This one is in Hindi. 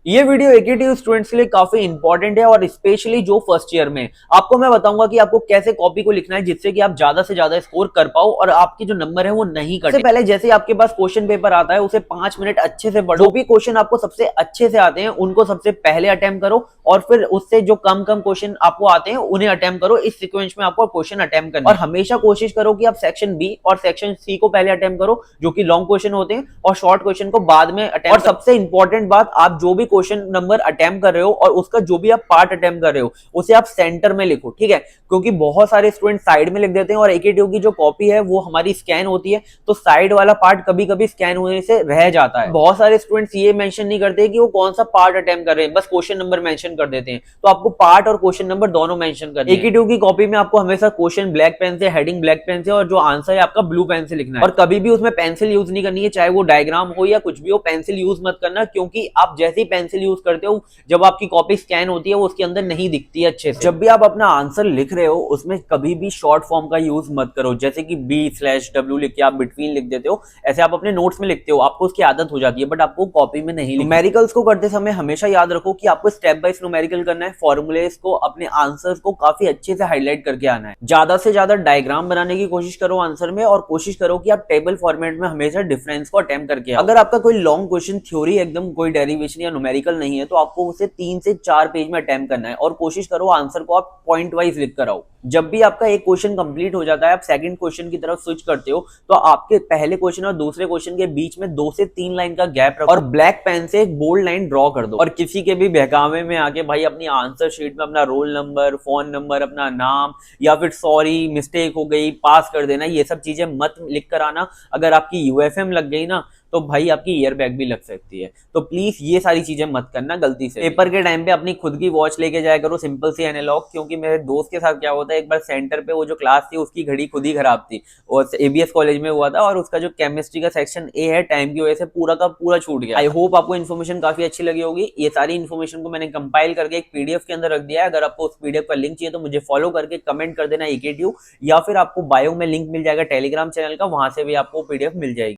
ये वीडियो एकेटीव स्टूडेंट्स के लिए काफी इंपॉर्टेंट है और स्पेशली जो फर्स्ट ईयर में आपको मैं बताऊंगा कि आपको कैसे कॉपी को लिखना है जिससे कि आप ज्यादा से ज्यादा स्कोर कर पाओ और आपके जो नंबर है वो नहीं कटे। सबसे पहले जैसे आपके पास क्वेश्चन पेपर आता है उसे 5 मिनट अच्छे से पढ़ो। जो भी क्वेश्चन आपको सबसे अच्छे से आते हैं उनको सबसे पहले अटेम्प्ट करो और फिर उससे जो कम कम क्वेश्चन आपको आते हैं उन्हें अटेम्प्ट करो। इस सीक्वेंस में आपको क्वेश्चन अटेम्प्ट करना है और हमेशा कोशिश करो कि आप सेक्शन बी और सेक्शन सी को पहले अटेम्प्ट करो जो कि लॉन्ग क्वेश्चन होते हैं और शॉर्ट क्वेश्चन को बाद में अटेम्प्ट। और सबसे इंपॉर्टेंट बात, आप जो भी क्वेश्चन नंबर अटेम्प्ट कर रहे हो और उसका जो भी आप पार्ट अटेम्प्ट कर रहे हो उसे आप सेंटर में लिखो, ठीक है? क्योंकि बहुत सारे स्टूडेंट साइड में लिख देते हैं और एकेटीयू की जो कॉपी है वो हमारी स्कैन होती है तो साइड वाला पार्ट कभी कभी स्कैन होने से रह जाता है। बहुत सारे स्टूडेंट्स ये मेंशन नहीं करते कि वो कौन सा पार्ट अटेम्प्ट कर रहे हैं, बस क्वेश्चन नंबर मेंशन कर देते हैं। तो आपको पार्ट और क्वेश्चन नंबर दोनों मेंशन करना है। एकेटीयू की कॉपी में आपको हमेशा क्वेश्चन ब्लैक पेन से, हेडिंग ब्लैक पेन से और जो आंसर है आपका ब्लू पेन से लिखना है। और कभी भी उसमें पेंसिल यूज नहीं करनी है, चाहे वो डायग्राम हो या कुछ भी हो, पेंसिल यूज मत करना। क्योंकि आप जैसे ही पेंसिल यूज करते हो जब आपकी कॉपी स्कैन होती है वो उसके अंदर नहीं दिखती है अच्छे से। जब भी आप अपना आंसर लिख रहे हो उसमें कभी भी शॉर्ट फॉर्म का यूज मत करो, जैसे कि B/W लिख के आप बिटवीन लिख देते हो, ऐसे आप अपने नोट्स में लिखते हो, आपको उसकी आदत हो जाती है बट आपको कॉपी में नहीं। न्यूमेरिकल्स को करते समय हमेशा याद रखो कि आपको स्टेप बाय न्यूमेरिकल करना है, फॉर्मूलेस को, अपने आंसर्स को काफी अच्छे से हाईलाइट करके आना है। ज्यादा से ज्यादा डायग्राम बनाने की कोशिश करो आंसर में और कोशिश करो कि आप टेबल फॉर्मेट में हमेशा डिफरेंस को अटेम्प्ट करके आओ। अगर आपका कोई लॉन्ग क्वेश्चन थ्योरी एकदम कोई डेरिवेशन या न्यूमेरिकल नहीं है तो आपको उसे 3 से 4 पेज में अटेम्प्ट करना है और कोशिश करो आंसर को आप पॉइंट वाइज लिख कर आओ। जब भी आपका एक क्वेश्चन कंप्लीट हो जाता है, आप सेकंड क्वेश्चन की तरफ स्विच करते हो तो आपके पहले क्वेश्चन और दूसरे क्वेश्चन के बीच में 2 से 3 लाइन का गैप रखो और ब्लैक पेन से एक बोल्ड लाइन ड्रॉ कर दो। और किसी के भी बहकावे में आके भाई अपनी आंसर शीट में अपना रोल नंबर, फोन नंबर, अपना नाम या फिर सॉरी मिस्टेक हो गई पास कर देना, ये सब चीजें मत लिख कर आना। अगर आपकी यूएफएम लग गई ना तो भाई आपकी ईयर बैग भी लग सकती है। तो प्लीज ये सारी चीजें मत करना गलती से। पेपर के टाइम पे अपनी खुद की वॉच लेके जाया करो, सिंपल सी एनालॉग। क्योंकि मेरे दोस्त के साथ क्या होता है, एक बार सेंटर पे वो जो क्लास थी उसकी घड़ी खुद ही खराब थी और एबीएस कॉलेज में हुआ था और उसका जो केमिस्ट्री का सेक्शन ए है टाइम की वजह से पूरा का पूरा छूट गया। आई होप आपको इन्फॉर्मेशन काफी अच्छी लगी होगी। ये सारी इन्फॉर्मेशन को मैंने कंपाइल करके एक पीडीएफ के अंदर रख दिया है। अगर आपको उस पीडीएफ का लिंक चाहिए तो मुझे फॉलो करके कमेंट कर देना एकेटीयू, या फिर आपको बायो में लिंक मिल जाएगा टेलीग्राम चैनल का, वहां से भी आपको पीडीएफ मिल जाएगी।